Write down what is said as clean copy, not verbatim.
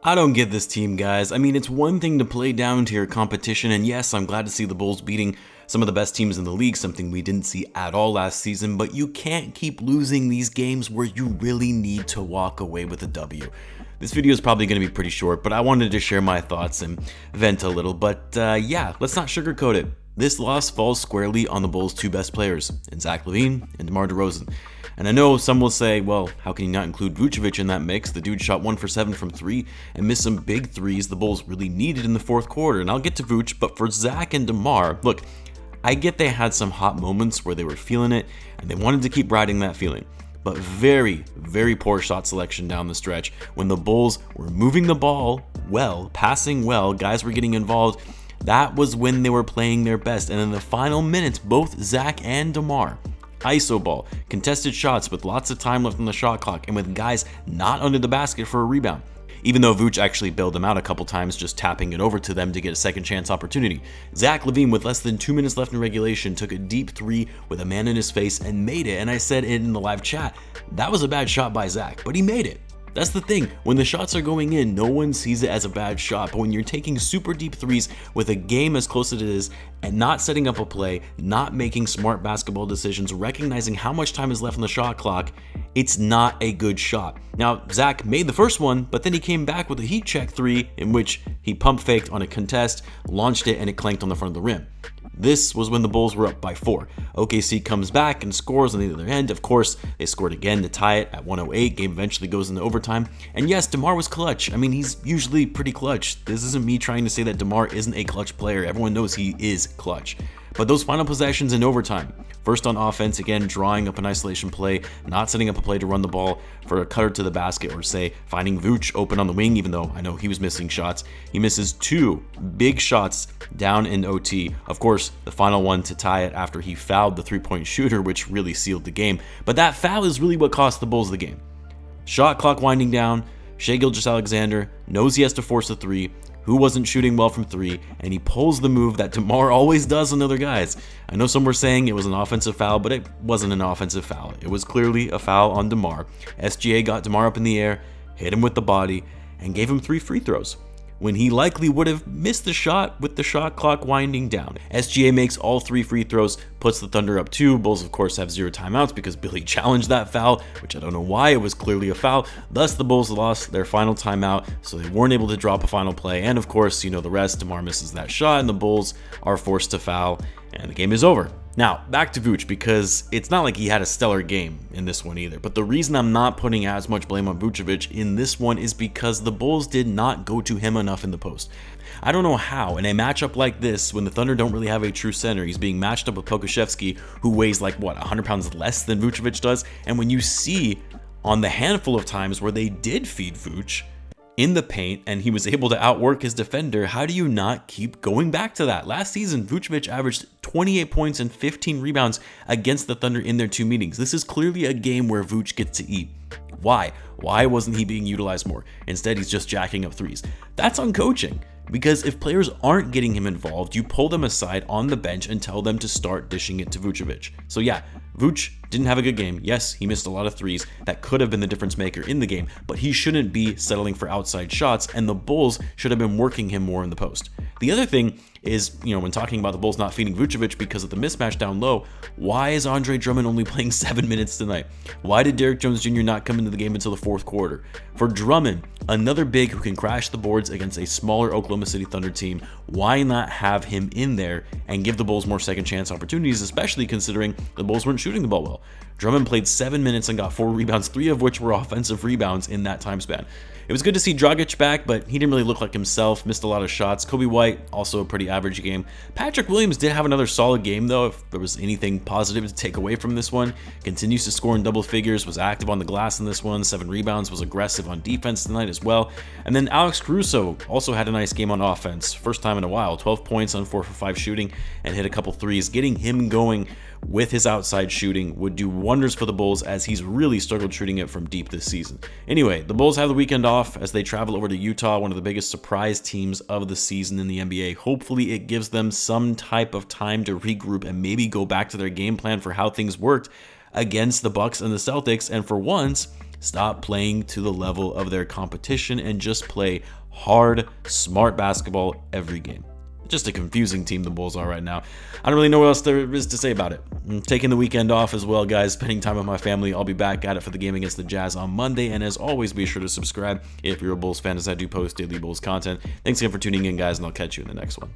I don't get this team, guys. I mean, it's one thing to play down to your competition, and yes, I'm glad to see the Bulls beating some of the best teams in the league, something we didn't see at all last season, but you can't keep losing these games where you really need to walk away with a W. This video is probably going to be pretty short, but I wanted to share my thoughts and vent a little, but yeah, let's not sugarcoat it. This loss falls squarely on the Bulls' two best players, in Zach Lavine and DeMar DeRozan. And I know some will say, well, how can you not include Vucevic in that mix? The dude shot 1 for 7 from 3 and missed some big threes the Bulls really needed in the fourth quarter. And I'll get to Vuce, but for Zach and DeMar, look, I get they had some hot moments where they were feeling it and they wanted to keep riding that feeling. But very, very poor shot selection down the stretch when the Bulls were moving the ball well, passing well, guys were getting involved. That was when they were playing their best. And in the final minutes, both Zach and DeMar, ISO ball, contested shots with lots of time left on the shot clock and with guys not under the basket for a rebound. Even though Vuce actually bailed them out a couple times, just tapping it over to them to get a second chance opportunity. Zach Lavine, with less than 2 minutes left in regulation, took a deep three with a man in his face and made it. And I said in the live chat, that was a bad shot by Zach, but he made it. That's the thing, when the shots are going in, no one sees it as a bad shot, but when you're taking super deep threes with a game as close as it is and not setting up a play, not making smart basketball decisions, recognizing how much time is left on the shot clock, it's not a good shot. Now, Zach made the first one, but then he came back with a heat check three in which he pump faked on a contest, launched it, and it clanked on the front of the rim. This was when the Bulls were up by 4. OKC comes back and scores on the other end. Of course, they scored again to tie it at 108. Game eventually goes into overtime. And yes, DeMar was clutch. I mean, he's usually pretty clutch. This isn't me trying to say that DeMar isn't a clutch player. Everyone knows he is clutch. But those final possessions in overtime, first on offense, again, drawing up an isolation play, not setting up a play to run the ball for a cutter to the basket, or say finding Vuce open on the wing, even though I know he was missing shots. He misses 2 big shots down in OT. Of course, the final one to tie it after he fouled the three-point shooter, which really sealed the game. But that foul is really what cost the Bulls the game. Shot clock winding down, gilgeous-alexander knows he has to force a 3, who wasn't shooting well from 3, and he pulls the move that DeMar always does on other guys. I know some were saying it was an offensive foul, but it wasn't an offensive foul. It was clearly a foul on DeMar. SGA got DeMar up in the air, hit him with the body, and gave him 3 free throws, when he likely would have missed the shot with the shot clock winding down. SGA makes all 3 free throws, puts the Thunder up 2. Bulls, of course, have 0 timeouts because Billy challenged that foul, which I don't know why. It was clearly a foul. Thus, the Bulls lost their final timeout, so they weren't able to drop a final play. And of course, you know the rest. DeMar misses that shot, and the Bulls are forced to foul, and the game is over. Now, back to Vuce, because it's not like he had a stellar game in this one either. But the reason I'm not putting as much blame on Vucevic in this one is because the Bulls did not go to him enough in the post. I don't know how, in a matchup like this, when the Thunder don't really have a true center, he's being matched up with Pokusevski, who weighs like, 100 pounds less than Vucevic does. And when you see on the handful of times where they did feed Vuce in the paint and he was able to outwork his defender, how do you not keep going back to that? Last season, Vucevic averaged 28 points and 15 rebounds against the Thunder in their 2 meetings. This is clearly a game where Vuce gets to eat. Why? Why wasn't he being utilized more? Instead, he's just jacking up threes. That's on coaching. Because if players aren't getting him involved, you pull them aside on the bench and tell them to start dishing it to Vucevic. So yeah, Vuce didn't have a good game. Yes, he missed a lot of threes. That could have been the difference maker in the game, but he shouldn't be settling for outside shots, and the Bulls should have been working him more in the post. The other thing is, when talking about the Bulls not feeding Vucevic because of the mismatch down low, why is Andre Drummond only playing 7 minutes tonight? Why did Derrick Jones Jr. not come into the game until the fourth quarter? For Drummond, another big who can crash the boards against a smaller Oklahoma City Thunder team, why not have him in there and give the Bulls more second chance opportunities, especially considering the Bulls weren't shooting the ball well? Drummond played 7 minutes and got 4 rebounds, 3 of which were offensive rebounds in that time span. It was good to see Dragic back, but he didn't really look like himself, missed a lot of shots. Coby White, also a pretty average game. Patrick Williams did have another solid game, though, if there was anything positive to take away from this one. Continues to score in double figures, was active on the glass in this one, 7 rebounds, was aggressive on defense tonight as well. And then Alex Caruso also had a nice game on offense, first time in a while, 12 points on 4 for 5 shooting, and hit a couple threes. Getting him going with his outside shooting would do wonders for the Bulls, as he's really struggled shooting it from deep this season. Anyway, the Bulls have the weekend off as they travel over to Utah, one of the biggest surprise teams of the season in the NBA. Hopefully it gives them some type of time to regroup and maybe go back to their game plan for how things worked against the Bucks and the Celtics, and for once stop playing to the level of their competition and just play hard, smart basketball every game. Just a confusing team the Bulls are right now. I don't really know what else there is to say about it. I'm taking the weekend off as well, guys, spending time with my family. I'll be back at it for the game against the Jazz on Monday, and as always, be sure to subscribe if you're a Bulls fan, as I do post daily Bulls content. Thanks again for tuning in, guys, and I'll catch you in the next one.